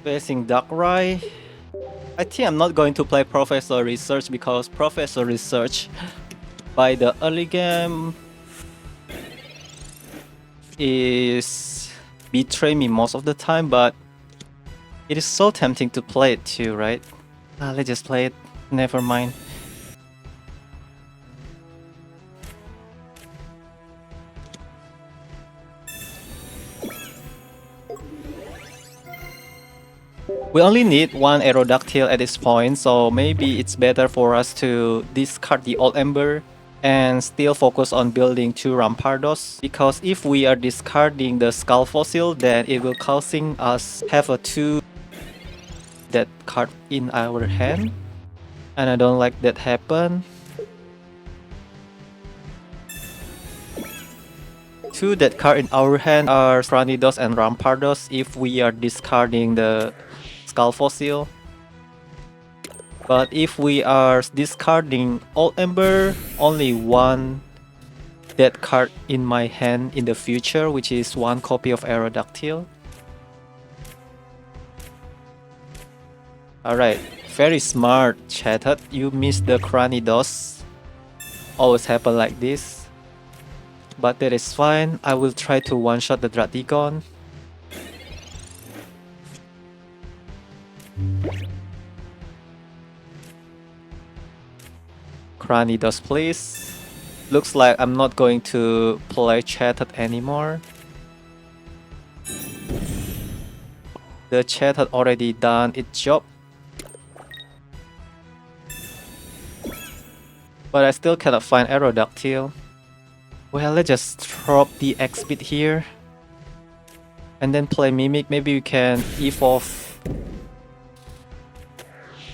Facing Darkrai. I think I'm not going to play Professor Research because Professor Research by the early game is betray me most of the time, but it is so tempting to play it too, right? Let's just play it. Never mind. We only need one Aerodactyl at this point, so maybe it's better for us to discard the Old Ember and still focus on building 2 Rampardos, because if we are discarding the Skull Fossil, then it will causing us have a 2 that card in our hand, and I don't like that happen. 2 that card in our hand are Cranidos and Rampardos if we are discarding the Skull Fossil. But if we are discarding Old Ember, only one dead card in my hand in the future, which is 1 copy of Aerodactyl. Alright, very smart, Chatot. You missed the Cranidos. Always happen like this. But that is fine. I will try to one-shot the Dragon. Cranidos, please. Looks like I'm not going to play Chatot anymore. The Chatot already done its job. But I still cannot find Aerodactyl. Well, let's just drop the X bit here. And then play Mimic. Maybe we can evolve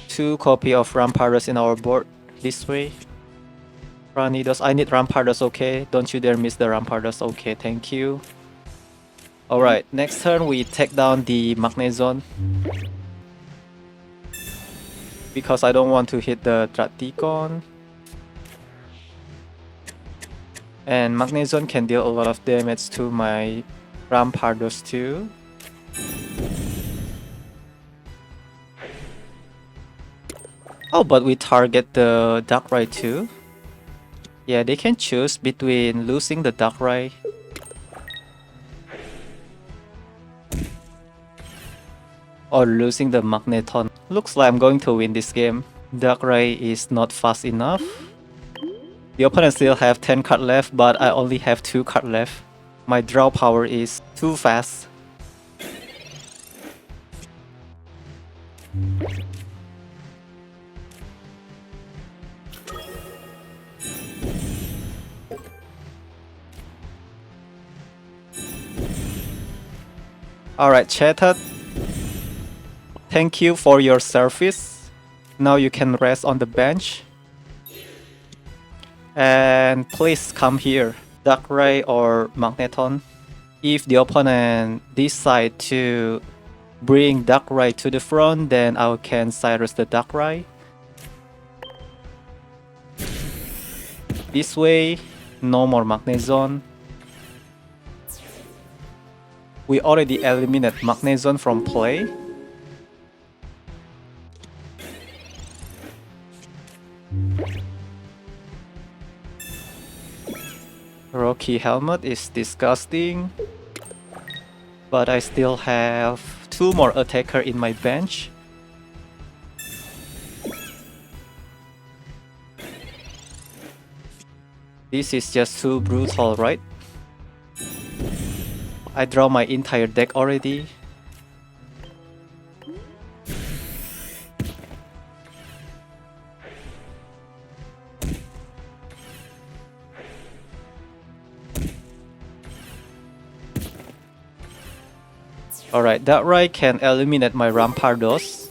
2 copy of Rampardos in our board this way. Cranidos, I need Rampardos, okay? Don't you dare miss the Rampardos, okay, thank you. Alright, next turn we take down the Magnezone. Because I don't want to hit the Dragon. And Magnezone can deal a lot of damage to my Rampardos too. Oh, but we target the Darkrai too. Yeah, they can choose between losing the Darkrai or losing the Magneton. Looks like I'm going to win this game. Darkrai is not fast enough. The opponent still have 10 cards left, but I only have 2 cards left. My draw power is too fast. Alright, Chatot. Thank you for your service. Now you can rest on the bench. And please come here, Darkrai or Magneton. If the opponent decide to bring Darkrai to the front, then I can Cyrus the Darkrai. This way, no more Magnezone. We already eliminated Magnezone from play. Rocky Helmet is disgusting, but I still have 2 more attacker in my bench. This is just too brutal, right? I draw my entire deck already. Alright, Darkrai can eliminate my Rampardos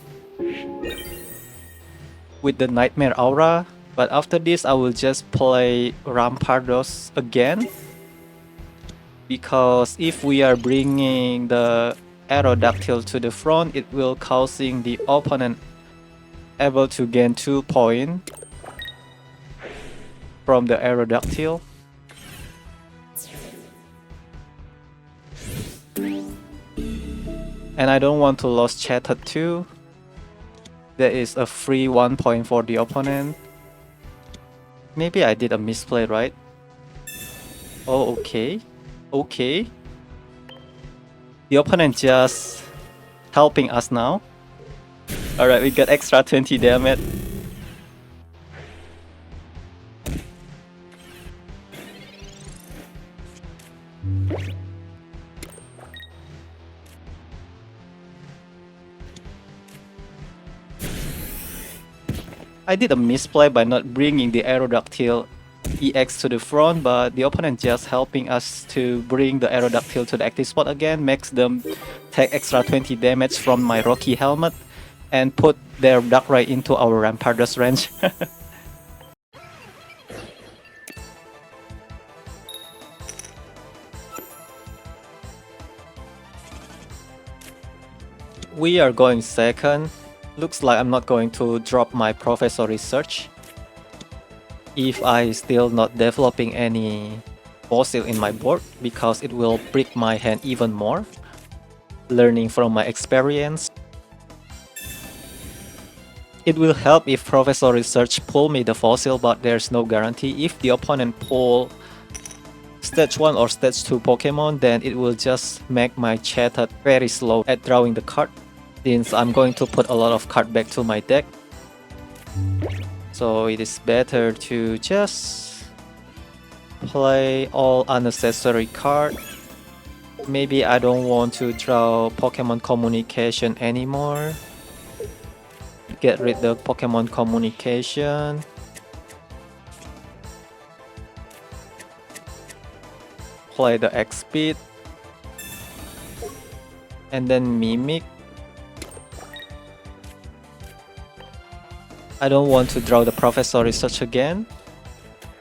with the Nightmare Aura, but after this I will just play Rampardos again, because if we are bringing the Aerodactyl to the front, it will causing the opponent able to gain 2 points from the Aerodactyl. And I don't want to lose Chatot too. There is a free 1 point for the opponent. Maybe I did a misplay, right? Oh, okay. Okay. The opponent just helping us now. Alright, we got extra 20 damage. I did a misplay by not bringing the Aerodactyl EX to the front, but the opponent just helping us to bring the Aerodactyl to the active spot again, makes them take extra 20 damage from my Rocky Helmet, and put their Darkrai into our Rampardos range. We are going second. Looks like I'm not going to drop my Professor Research. If I still not developing any fossil in my board, because it will break my hand even more. Learning from my experience. It will help if Professor Research pull me the fossil, but there's no guarantee. If the opponent pull stage 1 or stage 2 Pokemon, then it will just make my Chatot very slow at drawing the card, since I'm going to put a lot of card back to my deck. So it is better to just play all unnecessary card. Maybe I don't want to draw Pokemon Communication anymore. Get rid of Pokemon Communication. Play the X-Speed. And then Mimic. I don't want to draw the Professor Research again.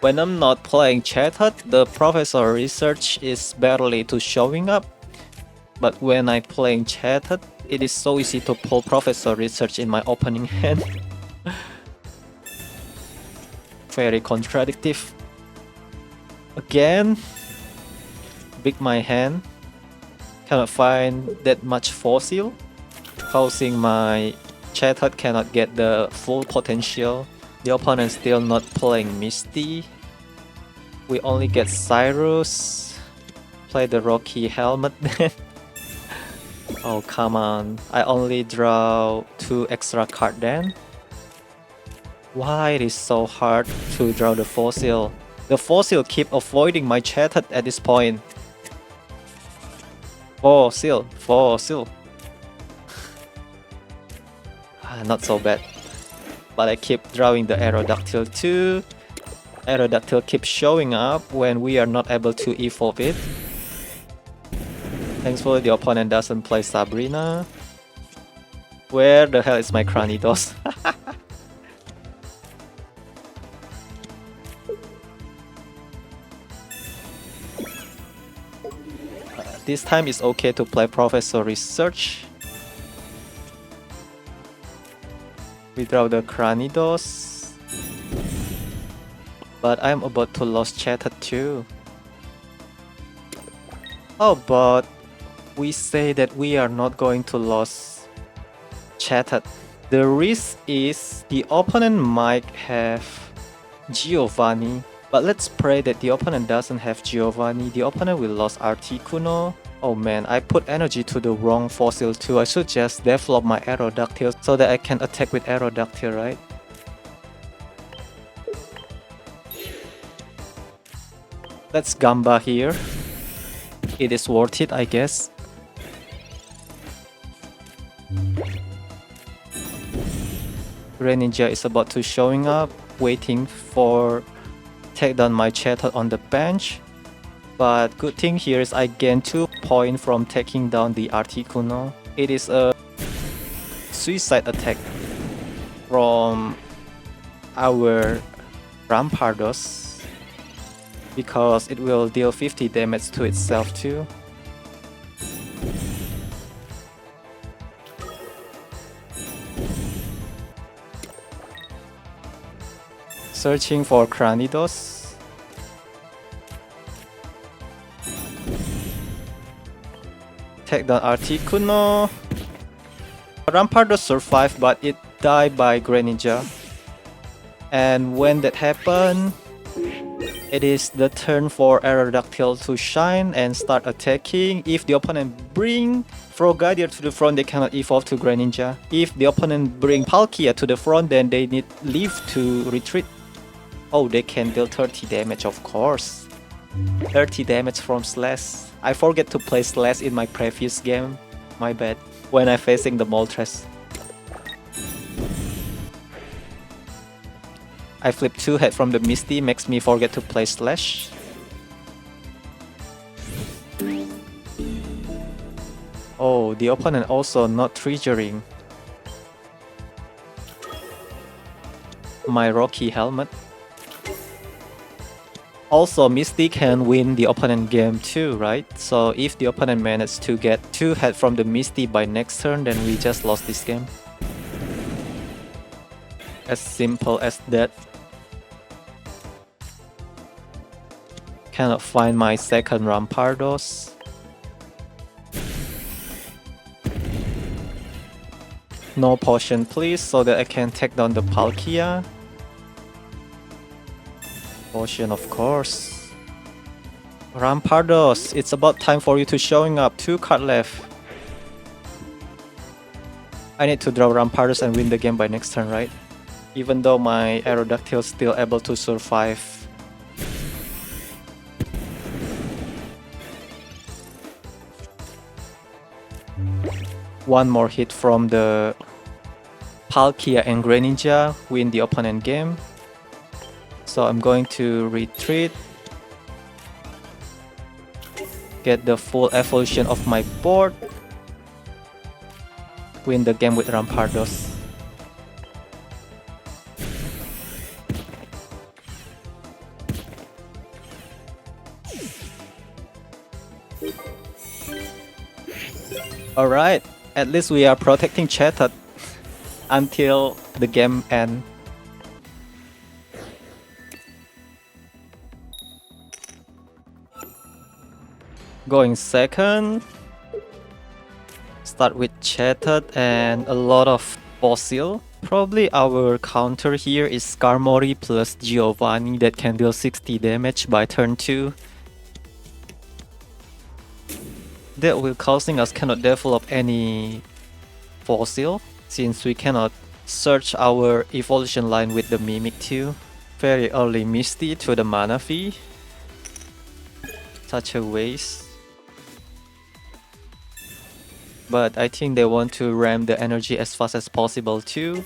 When I'm not playing Chatot, the Professor Research is barely to showing up. But when I'm playing Chatot, it is so easy to pull Professor Research in my opening hand. Very contradictory. Again, big my hand. Cannot find that much fossil, causing my Chatot cannot get the full potential. The opponent still not playing Misty. We only get Cyrus. Play the Rocky Helmet then. Oh come on, I only draw 2 extra card then. Why it is so hard to draw the fossil? The fossil keep avoiding my Chatot at this point. Fossil. Not so bad. But I keep drawing the Aerodactyl too. Aerodactyl keeps showing up when we are not able to evolve it. Thankfully the opponent doesn't play Sabrina. Where the hell is my Cranidos? This time it's okay to play Professor Research. We draw the Cranidos. But I'm about to lose Chatot too. Oh, but we say that we are not going to lose Chatot. The risk is the opponent might have Giovanni. But let's pray that the opponent doesn't have Giovanni. The opponent will lose Articuno. Oh man, I put energy to the wrong fossil too. I should just develop my Aerodactyl so that I can attack with Aerodactyl, right? Let's Gamba here. It is worth it, I guess. Greninja is about to showing up, waiting for take down my Chatot on the bench. But good thing here is I gain 2 points from taking down the Articuno. It is a suicide attack from our Rampardos, because it will deal 50 damage to itself too. Searching for Cranidos. Take down Articuno. Rampardos survived, but it died by Greninja. And when that happened, it is the turn for Aerodactyl to shine and start attacking. If the opponent bring Frogadier to the front, they cannot evolve to Greninja. If the opponent bring Palkia to the front, then they need Leaf to retreat. Oh, they can deal 30 damage, of course. 30 damage from Slash. I forget to play Slash in my previous game. My bad. When I facing the Moltres. I flip 2 head from the Misty, makes me forget to play Slash. Oh, the opponent also not triggering my Rocky Helmet. Also, Misty can win the opponent game too, right? So if the opponent manages to get 2 head from the Misty by next turn, then we just lost this game. As simple as that. Cannot find my second Rampardos. No potion please, so that I can take down the Palkia. Potion of course. Rampardos, it's about time for you to showing up. 2 cards left. I need to draw Rampardos and win the game by next turn, right? Even though my Aerodactyl is still able to survive. One more hit from the Palkia and Greninja win the opponent game. So I'm going to retreat. Get the full evolution of my board. Win the game with Rampardos. Alright. At least we are protecting Chatot until the game ends. Going second. Start with Chatot and a lot of Fossil. Probably our counter here is Skarmory plus Giovanni that can deal 60 damage by turn 2. That will causing us cannot develop any fossil since we cannot search our evolution line with the Mimic too. Very early Misty to the Manaphy. Such a waste. But I think they want to ram the energy as fast as possible too.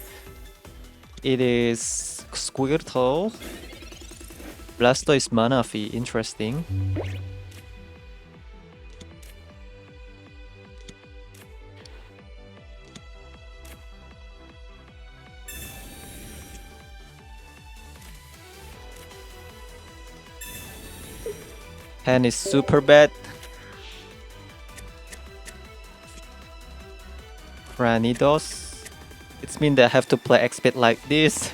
It is Squirtle. Blastoise Manaphy, interesting. Hand is super bad. Cranidos. It means that I have to play XP like this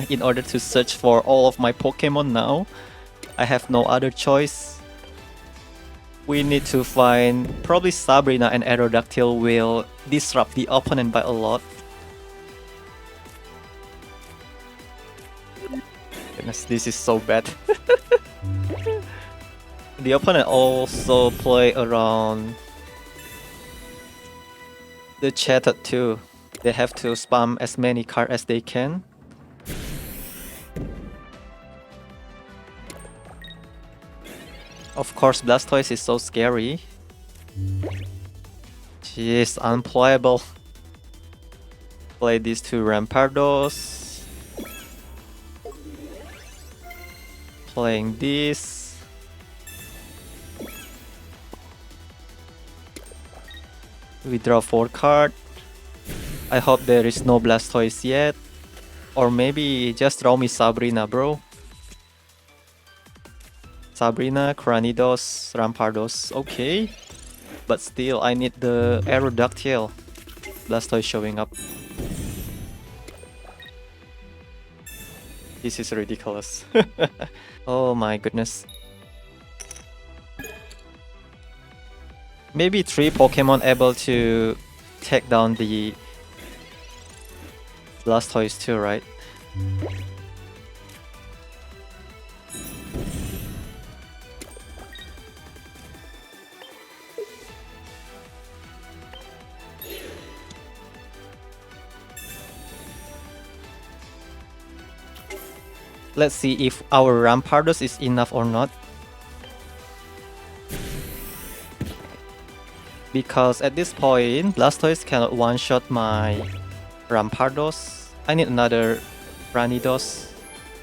in order to search for all of my Pokemon now. I have no other choice. We need to find probably Sabrina and Aerodactyl will disrupt the opponent by a lot. Goodness, this is so bad. The opponent also play around the Chatot too. They have to spam as many cards as they can. Of course, Blastoise is so scary. Jeez, unplayable. Play these two Rampardos. Playing this. We draw 4 cards. I hope there is no Blastoise yet. Or maybe just draw me Sabrina, bro. Sabrina, Cranidos, Rampardos. Okay. But still, I need the Aerodactyl. Blastoise showing up. This is ridiculous. Oh my goodness. Maybe 3 Pokemon able to take down the Blastoise too, right? Let's see if our Rampardos is enough or not. Because at this point, Blastoise cannot one-shot my Rampardos. I need another Cranidos.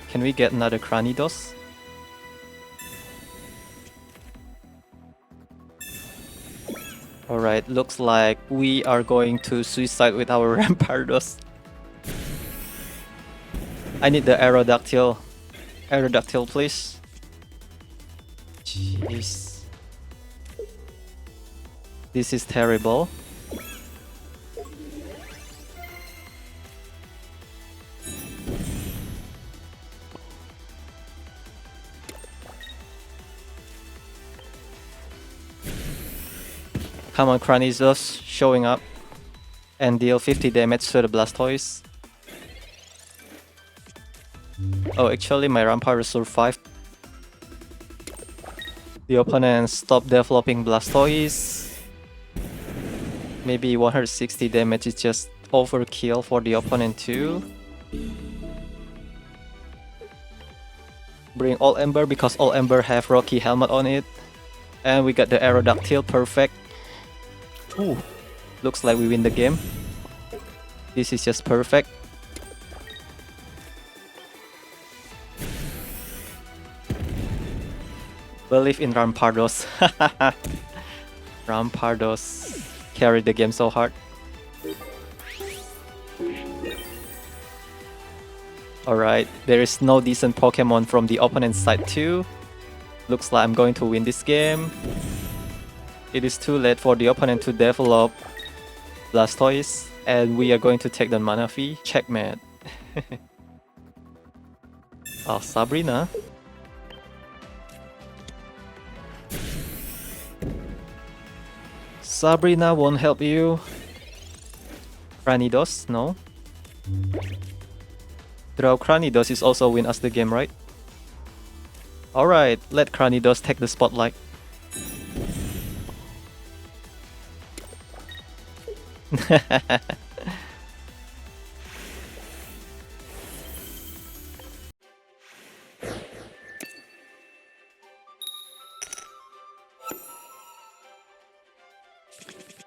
Can we get another Cranidos? Alright, looks like we are going to suicide with our Rampardos. I need the Aerodactyl. Aerodactyl, please. Jeez. This is terrible. Come on, Cranidos showing up and deal 50 damage to the Blastoise. Oh, actually my Rampardos survived. The opponent stopped developing Blastoise. Maybe 160 damage is just overkill for the opponent too. Bring Old Ember because Old Ember have Rocky Helmet on it. And we got the Aerodactyl, perfect. Ooh, looks like we win the game. This is just perfect. Believe in Rampardos. Rampardos carried the game so hard. Alright, there is no decent Pokemon from the opponent's side too. Looks like I'm going to win this game. It is too late for the opponent to develop Blastoise, and we are going to take the Manaphy. Checkmate. Oh, Sabrina. Sabrina won't help you. Cranidos, no. Draw Cranidos is also win us the game, right? Alright, let Cranidos take the spotlight.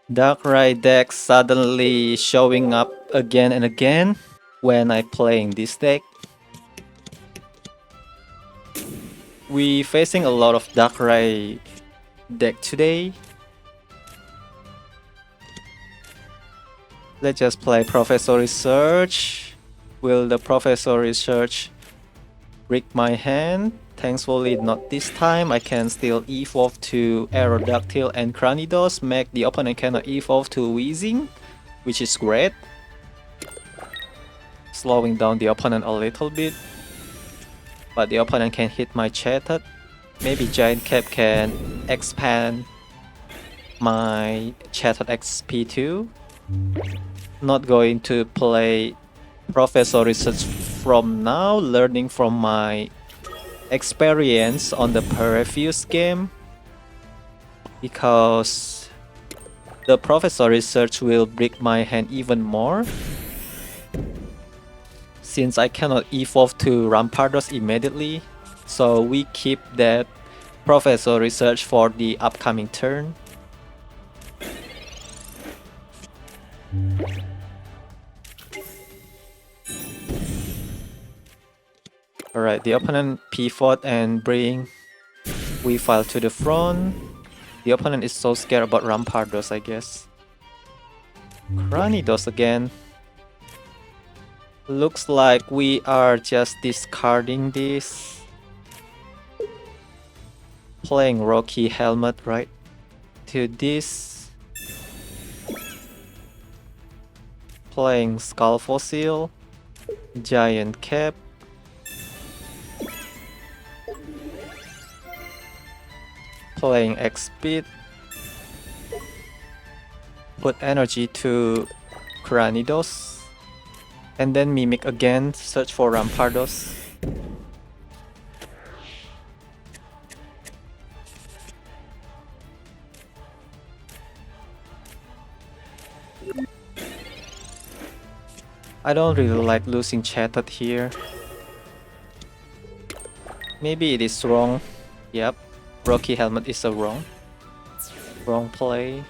Darkrai deck suddenly showing up again and again when I playing this deck. We facing a lot of Darkrai deck today. Let's just play Professor Research. Will the Professor Research break my hand? Thankfully not this time. I can still evolve to Aerodactyl and Cranidos, make the opponent cannot evolve to Weezing, which is great. Slowing down the opponent a little bit. But the opponent can hit my Chatot. Maybe Giant Cap can expand my Chatot XP too. Not going to play Professor Research from now, learning from my experience on the previous game, because the Professor Research will break my hand even more since I cannot evolve to Rampardos immediately. So we keep that Professor Research for the upcoming turn. Alright, the opponent pivot and bring Weavile to the front. The opponent is so scared about Rampardos, I guess. Cranidos again. Looks like we are just discarding this. Playing Rocky Helmet, right? To this. Playing Skull Fossil. Giant Cap. Playing X-Speed. Put energy to Cranidos. And then Mimic again, search for Rampardos. I don't really like losing Chatot here. Maybe it is wrong. Yep, Rocky Helmer is a wrong play.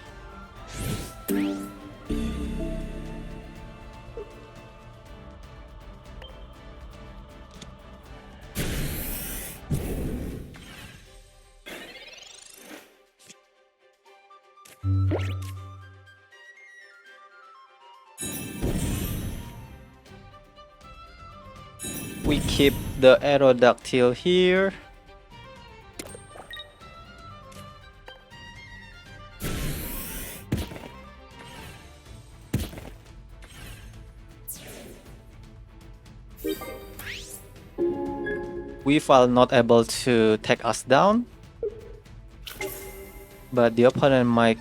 We keep the Aerodactyl here. Weavile not able to take us down, but the opponent might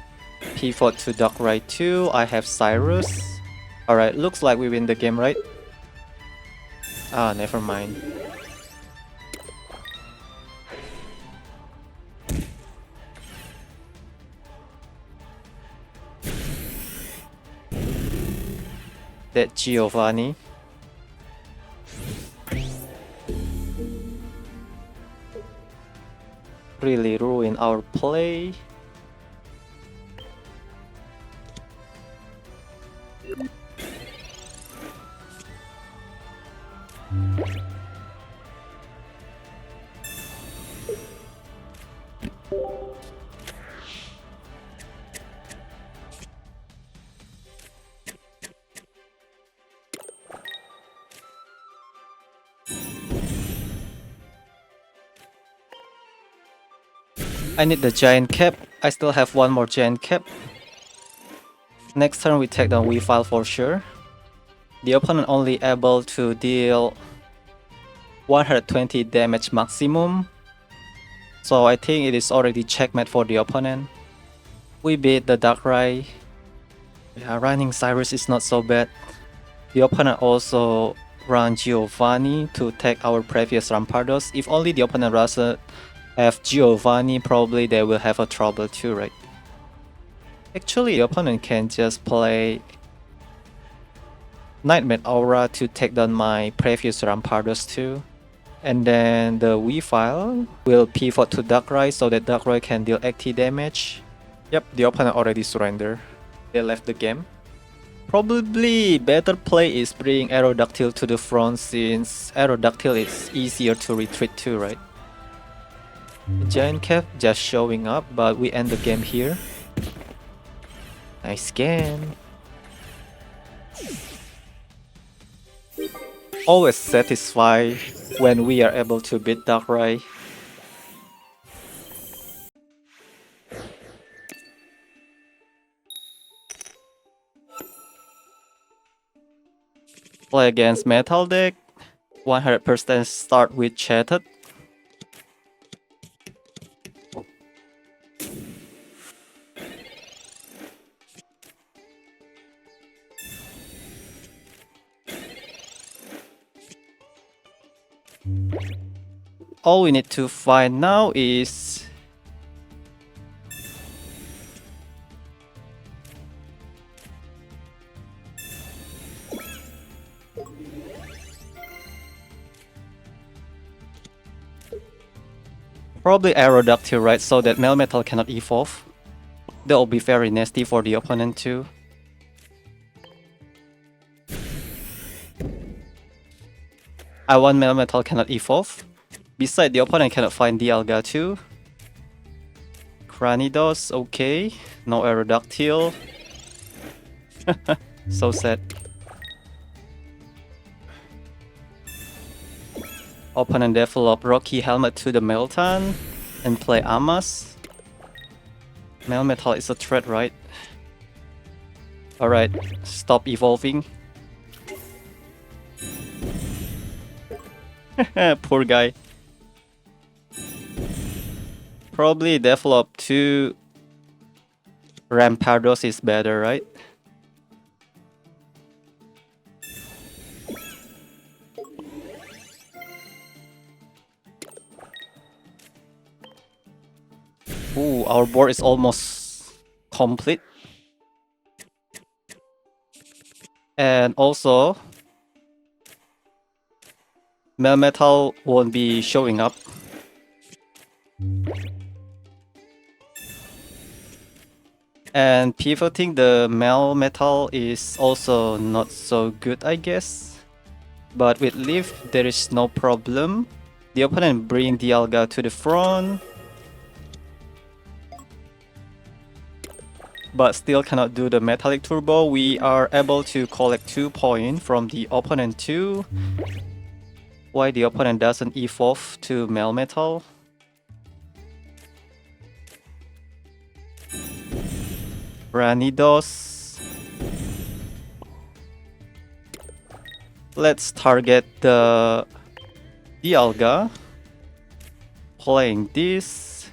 pivot to Darkrai too. I have Cyrus. Alright, looks like we win the game, right? Ah, never mind. That Giovanni. Really ruin our play. I need the giant cap. I still have one more giant cap. Next turn we take down Weavile for sure. The opponent only able to deal 120 damage maximum. So I think it is already checkmate for the opponent. We beat the Darkrai. Yeah, running Cyrus is not so bad. The opponent also run Giovanni to take our previous Rampardos. If only the opponent doesn't have Giovanni, probably they will have a trouble too, right? Actually, the opponent can just play Nightmare Aura to take down my previous Rampardos too. And then the Weavile will pivot to Darkrai so that Darkrai can deal 80 damage. Yep, the opponent already surrendered. They left the game. Probably better play is bring Aerodactyl to the front since Aerodactyl is easier to retreat to, right? Giant Cap just showing up, but we end the game here. Nice game. Always satisfied when we are able to beat Darkrai. Play against Metal deck. 100% start with Chatot. All we need to find now is probably Aerodactyl, right? So that Melmetal cannot evolve. That will be very nasty for the opponent too. I want Melmetal cannot evolve. Besides, the opponent cannot find Dialga too. Cranidos, okay. No Aerodactyl. So sad. Opponent develop Rocky Helmer to the Meltan and play Amas. Melmetal is a threat, right? Alright, stop evolving. Poor guy. Probably develop 2 Rampardos is better, right? Ooh, our board is almost complete. And also, Melmetal won't be showing up. And pivoting the Melmetal is also not so good, I guess. But with Leaf, there is no problem. The opponent bring Dialga to the front, but still cannot do the Metallic Turbo. We are able to collect 2 points from the opponent too. Why the opponent doesn't evolve to Melmetal? Cranidos. Let's target the Dialga. Playing this.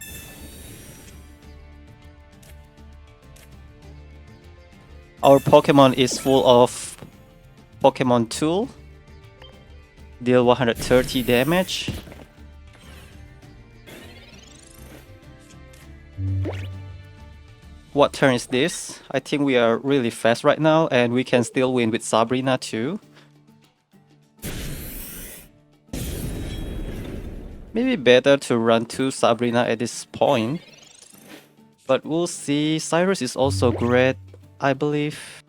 Our Pokemon is full of Pokemon Tool. Deal 130 damage. What turn is this? I think we are really fast right now and we can still win with Sabrina too. Maybe better to run to Sabrina at this point. But we'll see. Cyrus is also great, I believe.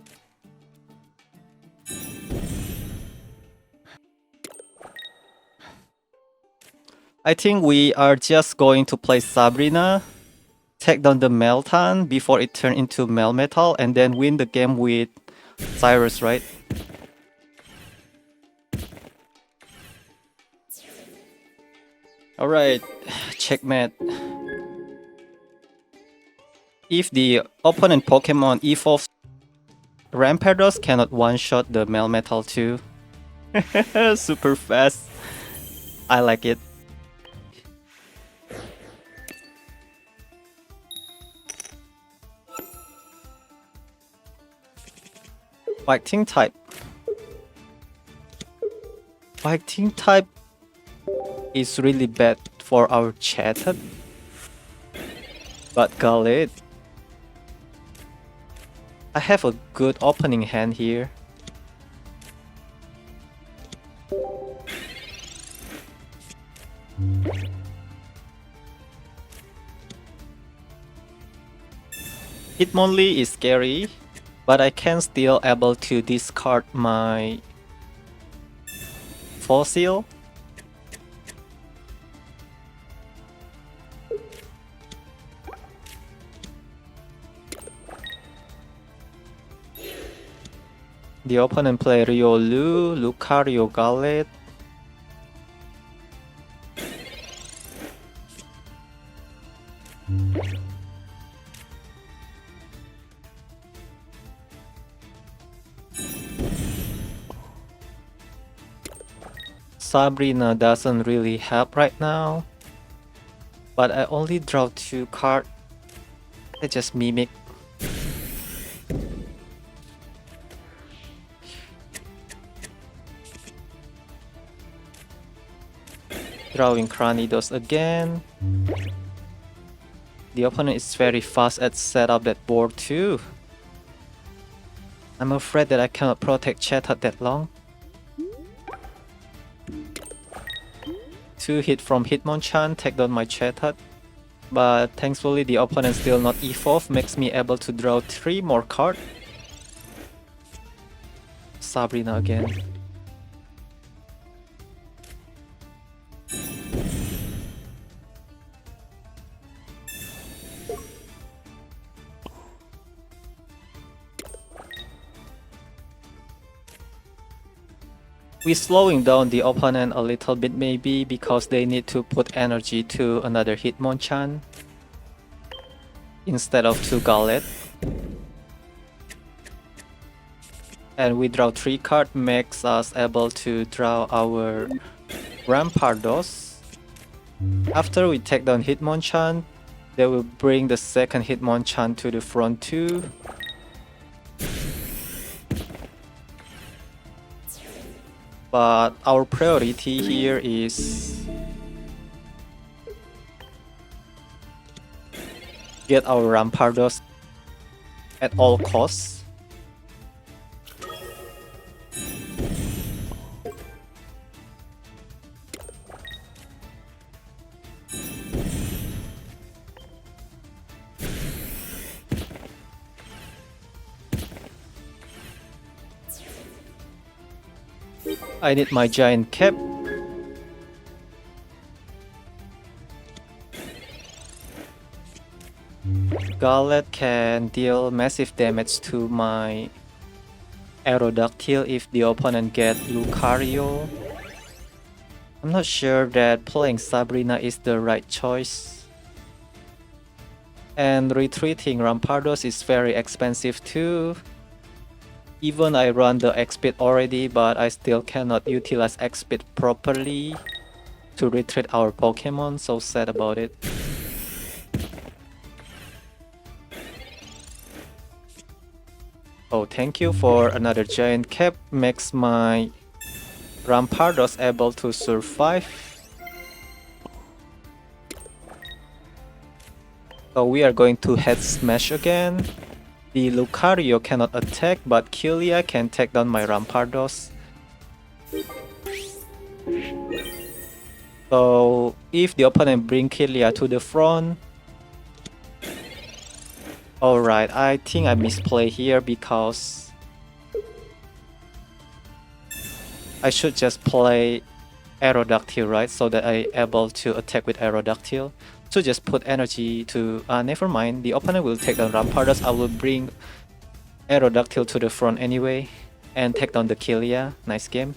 I think we are just going to play Sabrina, take down the Meltan before it turns into Melmetal, and then win the game with Cyrus, right? Alright, checkmate. If the opponent Pokemon evolves, Rampardos cannot one-shot the Melmetal too. Super fast. I like it. Fighting type. Fighting type is really bad for our Chatot. But Gallade. I have a good opening hand here. Hitmonlee is scary, but I can still able to discard my fossil. The opponent play Riolu, Lucario, Gallade. Sabrina doesn't really help right now, but I only draw 2 cards. I just mimic. Drawing Cranidos again. The opponent is very fast at set up that board too. I'm afraid that I cannot protect Chatot that long. 2 hit from Hitmonchan, take down my Chatot. But thankfully the opponent still not evolve, makes me able to draw 3 more cards. Sabrina again. We're slowing down the opponent a little bit maybe because they need to put energy to another Hitmonchan instead of to Gallade. And we draw 3 cards, makes us able to draw our Rampardos. After we take down Hitmonchan, they will bring the second Hitmonchan to the front too. But our priority here is get our Rampardos at all costs. I need my giant cap. Gallade can deal massive damage to my Aerodactyl if the opponent get Lucario. I'm not sure that playing Sabrina is the right choice. And retreating Rampardos is very expensive too. Even I run the X-Speed already, but I still cannot utilize X-Speed properly to retreat our Pokemon, so sad about it. Oh, thank you for another giant cap, makes my Rampardos able to survive. So we are going to head smash again. The Lucario cannot attack, but Killia can take down my Rampardos. So if the opponent bring Killia to the front, alright, I think I misplay here because I should just play Aerodactyl, right? So that I able to attack with Aerodactyl. So just put energy to... never mind, the opponent will take down Rampardos. I will bring Aerodactyl to the front anyway and take down the Killia. Nice game.